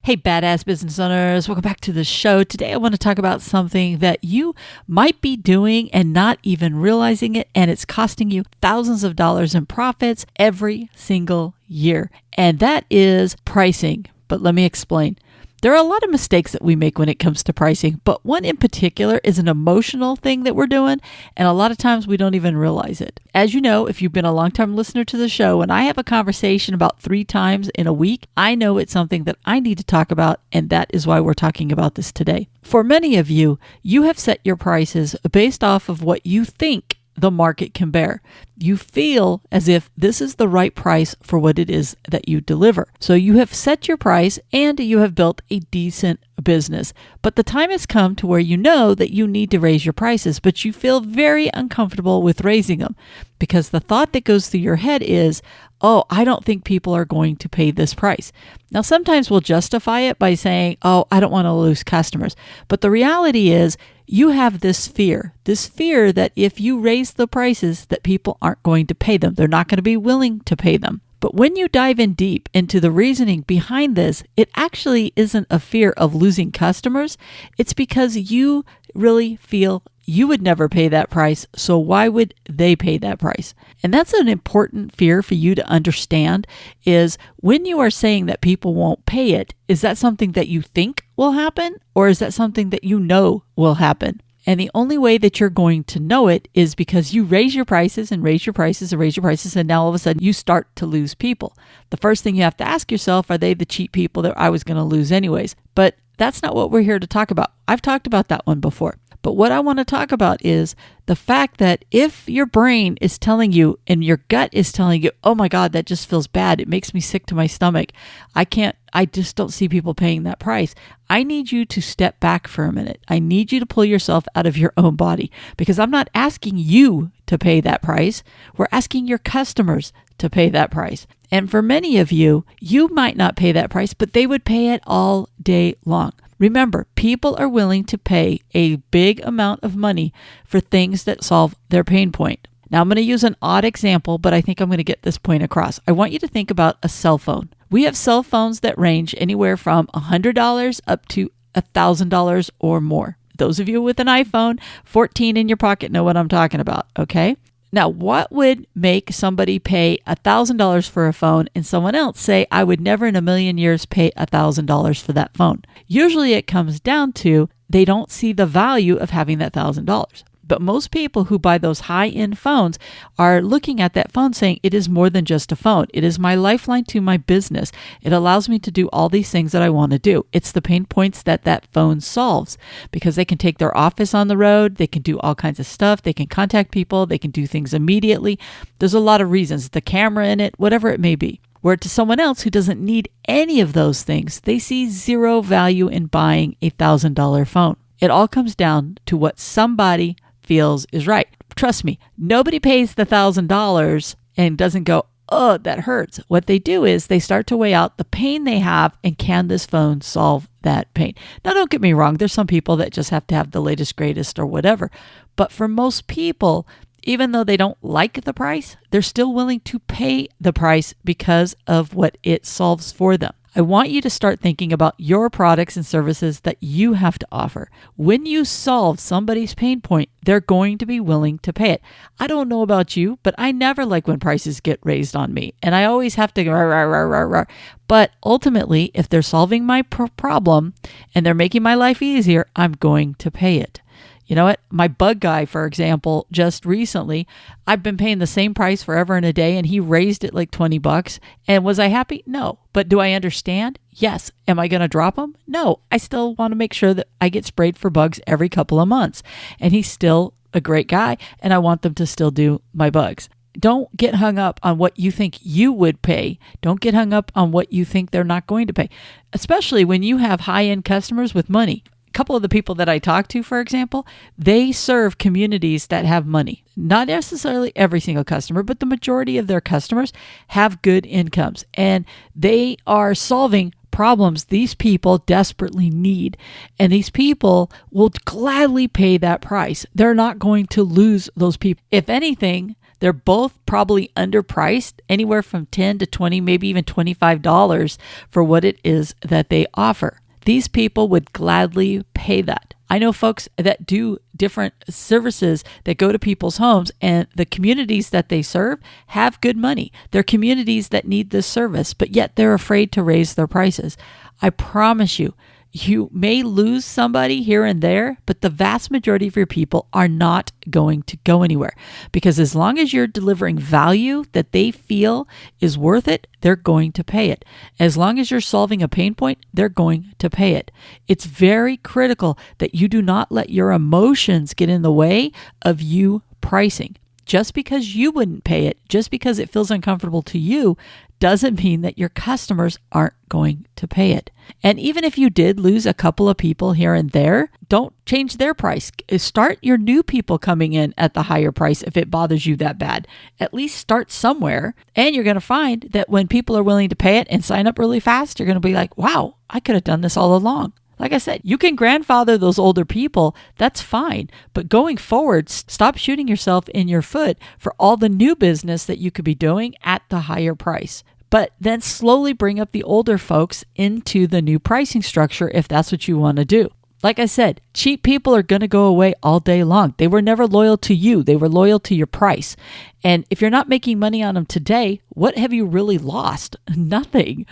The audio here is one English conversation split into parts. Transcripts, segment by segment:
Hey, badass business owners, welcome back to the show. Today, I want to talk about something that you might be doing and not even realizing it, and it's costing you thousands of dollars in profits every single year, and that is pricing. But let me explain. There are a lot of mistakes that we make when it comes to pricing, but one in particular is an emotional thing that we're doing, and a lot of times we don't even realize it. As you know, if you've been a long-time listener to the show, when I have a conversation about 3 times in a week, I know it's something that I need to talk about, and that is why we're talking about this today. For many of you, you have set your prices based off of what you think the market can bear. You feel as if this is the right price for what it is that you deliver. So you have set your price and you have built a decent business. But the time has come to where you know that you need to raise your prices, but you feel very uncomfortable with raising them because the thought that goes through your head is, oh, I don't think people are going to pay this price. Now, sometimes we'll justify it by saying, oh, I don't want to lose customers. But the reality is you have this fear that if you raise the prices that people aren't going to pay them. They're not going to be willing to pay them. But when you dive in deep into the reasoning behind this, it actually isn't a fear of losing customers. It's because you really feel you would never pay that price, so why would they pay that price? And that's an important fear for you to understand is when you are saying that people won't pay it, is that something that you think will happen or is that something that you know will happen? And the only way that you're going to know it is because you raise your prices and raise your prices and raise your prices, and now all of a sudden you start to lose people. The first thing you have to ask yourself, are they the cheap people that I was going to lose anyways? But that's not what we're here to talk about. I've talked about that one before. But what I want to talk about is the fact that if your brain is telling you and your gut is telling you, oh my God, that just feels bad. It makes me sick to my stomach. I just don't see people paying that price. I need you to step back for a minute. I need you to pull yourself out of your own body because I'm not asking you to pay that price. We're asking your customers to pay that price. And for many of you, you might not pay that price, but they would pay it all day long. Remember, people are willing to pay a big amount of money for things that solve their pain point. Now, I'm going to use an odd example, but I think I'm going to get this point across. I want you to think about a cell phone. We have cell phones that range anywhere from $100 up to $1,000 or more. Those of you with an iPhone 14 in your pocket know what I'm talking about, okay? Now, what would make somebody pay $1,000 for a phone and someone else say, I would never in a million years pay $1,000 for that phone? Usually it comes down to they don't see the value of having that $1,000. But most people who buy those high-end phones are looking at that phone saying, it is more than just a phone. It is my lifeline to my business. It allows me to do all these things that I want to do. It's the pain points that that phone solves because they can take their office on the road. They can do all kinds of stuff. They can contact people. They can do things immediately. There's a lot of reasons. The camera in it, whatever it may be. Where to someone else who doesn't need any of those things, they see zero value in buying a $1,000 phone. It all comes down to what somebody feels is right. Trust me, nobody pays the $1,000 and doesn't go, oh, that hurts. What they do is they start to weigh out the pain they have and can this phone solve that pain? Now, don't get me wrong. There's some people that just have to have the latest, greatest or whatever. But for most people, even though they don't like the price, they're still willing to pay the price because of what it solves for them. I want you to start thinking about your products and services that you have to offer. When you solve somebody's pain point, they're going to be willing to pay it. I don't know about you, but I never like when prices get raised on me. And I always have to go, rah, rah, rah, rah, rah. But ultimately, if they're solving my problem and they're making my life easier, I'm going to pay it. You know what? My bug guy, for example, just recently, I've been paying the same price forever and a day, and he raised it like $20. And was I happy? No. But do I understand? Yes. Am I going to drop him? No. I still want to make sure that I get sprayed for bugs every couple of months. And he's still a great guy, and I want them to still do my bugs. Don't get hung up on what you think you would pay. Don't get hung up on what you think they're not going to pay, especially when you have high-end customers with money. A couple of the people that I talk to, for example, they serve communities that have money. Not necessarily every single customer, but the majority of their customers have good incomes, and they are solving problems these people desperately need. And these people will gladly pay that price. They're not going to lose those people. If anything, They're both probably underpriced, anywhere from $10 to $20, maybe even $25 for what it is that they offer. These people would gladly pay that. I know folks that do different services that go to people's homes, and the communities that they serve have good money. They're communities that need this service, but yet they're afraid to raise their prices. I promise you, you may lose somebody here and there, but the vast majority of your people are not going to go anywhere, because as long as you're delivering value that they feel is worth it, they're going to pay it. As long as you're solving a pain point, they're going to pay it. It's very critical that you do not let your emotions get in the way of you pricing. Just because you wouldn't pay it, just because it feels uncomfortable to you, doesn't mean that your customers aren't going to pay it. And even if you did lose a couple of people here and there, don't change their price. Start your new people coming in at the higher price if it bothers you that bad. At least start somewhere, and you're going to find that when people are willing to pay it and sign up really fast, you're going to be like, wow, I could have done this all along. Like I said, you can grandfather those older people, that's fine. But going forward, stop shooting yourself in your foot for all the new business that you could be doing at the higher price. But then slowly bring up the older folks into the new pricing structure if that's what you want to do. Like I said, cheap people are going to go away all day long. They were never loyal to you. They were loyal to your price. And if you're not making money on them today, what have you really lost? Nothing.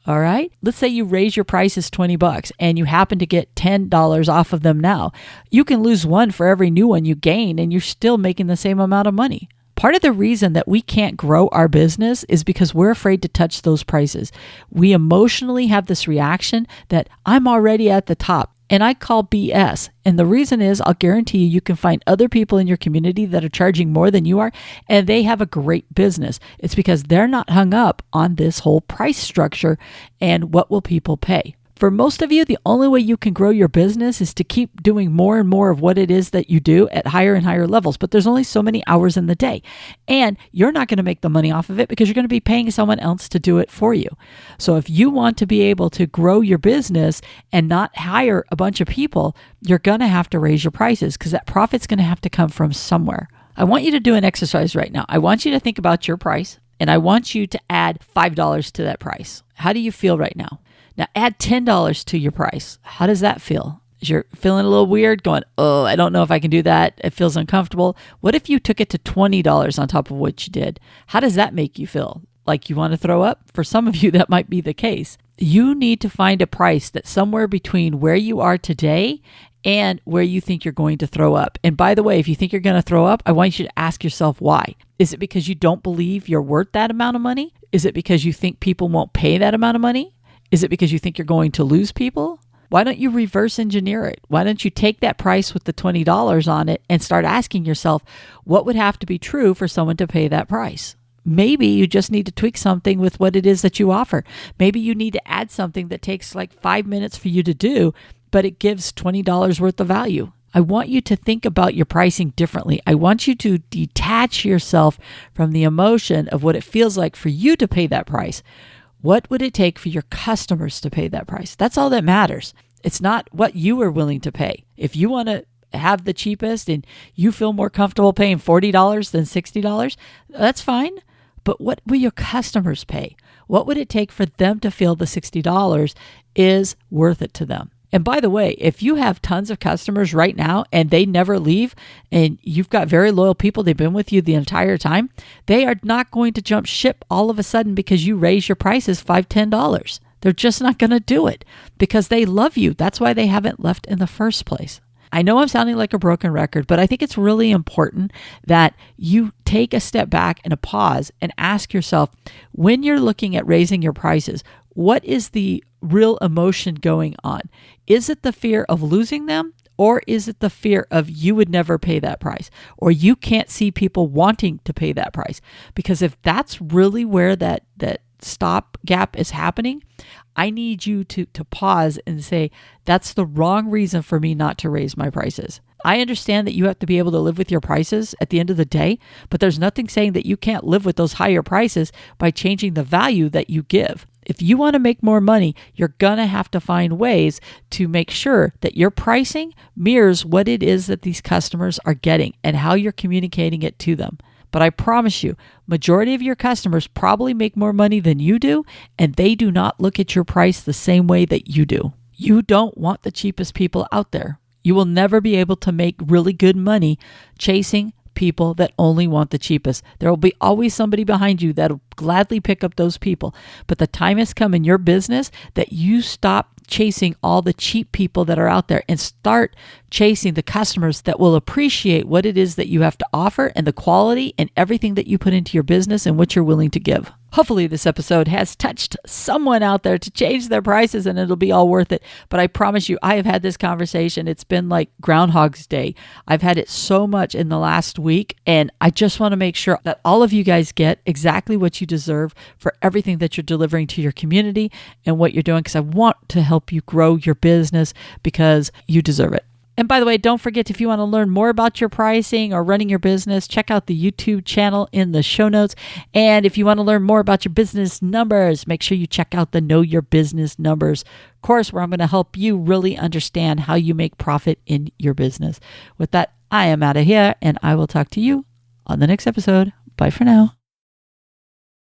All right. Let's say you raise your prices $20 and you happen to get $10 off of them now. You can lose one for every new one you gain, and you're still making the same amount of money. Part of the reason that we can't grow our business is because we're afraid to touch those prices. We emotionally have this reaction that I'm already at the top. And I call BS. And the reason is, I'll guarantee you can find other people in your community that are charging more than you are, and they have a great business. It's because they're not hung up on this whole price structure and what will people pay. For most of you, the only way you can grow your business is to keep doing more and more of what it is that you do at higher and higher levels. But there's only so many hours in the day. And you're not going to make the money off of it because you're going to be paying someone else to do it for you. So if you want to be able to grow your business and not hire a bunch of people, you're going to have to raise your prices, because that profit's going to have to come from somewhere. I want you to do an exercise right now. I want you to think about your price, and I want you to add $5 to that price. How do you feel right now? Now add $10 to your price. How does that feel? Is you're feeling a little weird, going, oh, I don't know if I can do that. It feels uncomfortable. What if you took it to $20 on top of what you did? How does that make you feel? Like you want to throw up? For some of you, that might be the case. You need to find a price that's somewhere between where you are today and where you think you're going to throw up. And by the way, if you think you're going to throw up, I want you to ask yourself why. Is it because you don't believe you're worth that amount of money? Is it because you think people won't pay that amount of money? Is it because you think you're going to lose people? Why don't you reverse engineer it? Why don't you take that price with the $20 on it and start asking yourself, what would have to be true for someone to pay that price? Maybe you just need to tweak something with what it is that you offer. Maybe you need to add something that takes like 5 minutes for you to do, but it gives $20 worth of value. I want you to think about your pricing differently. I want you to detach yourself from the emotion of what it feels like for you to pay that price. What would it take for your customers to pay that price? That's all that matters. It's not what you are willing to pay. If you want to have the cheapest and you feel more comfortable paying $40 than $60, that's fine. But what will your customers pay? What would it take for them to feel the $60 is worth it to them? And by the way, if you have tons of customers right now and they never leave, and you've got very loyal people, they've been with you the entire time, they are not going to jump ship all of a sudden because you raise your prices $5, $10. They're just not going to do it because they love you. That's why they haven't left in the first place. I know I'm sounding like a broken record, but I think it's really important that you take a step back and a pause and ask yourself, when you're looking at raising your prices, what is the real emotion going on? Is it the fear of losing them, or is it the fear of you would never pay that price, or you can't see people wanting to pay that price? Because if that's really where that stop gap is happening, I need you to pause and say, that's the wrong reason for me not to raise my prices. I understand that you have to be able to live with your prices at the end of the day, but there's nothing saying that you can't live with those higher prices by changing the value that you give. If you want to make more money, you're going to have to find ways to make sure that your pricing mirrors what it is that these customers are getting and how you're communicating it to them. But I promise you, majority of your customers probably make more money than you do, and they do not look at your price the same way that you do. You don't want the cheapest people out there. You will never be able to make really good money chasing people that only want the cheapest. There will be always somebody behind you that'll gladly pick up those people. But the time has come in your business that you stop chasing all the cheap people that are out there and start chasing the customers that will appreciate what it is that you have to offer and the quality and everything that you put into your business and what you're willing to give. Hopefully this episode has touched someone out there to change their prices and it'll be all worth it. But I promise you, I have had this conversation. It's been like Groundhog's Day. I've had it so much in the last week, and I just want to make sure that all of you guys get exactly what you deserve for everything that you're delivering to your community and what you're doing, because I want to help you grow your business because you deserve it. And by the way, don't forget, if you want to learn more about your pricing or running your business, check out the YouTube channel in the show notes. And if you want to learn more about your business numbers, make sure you check out the Know Your Business Numbers course, where I'm going to help you really understand how you make profit in your business. With that, I am out of here, and I will talk to you on the next episode. Bye for now.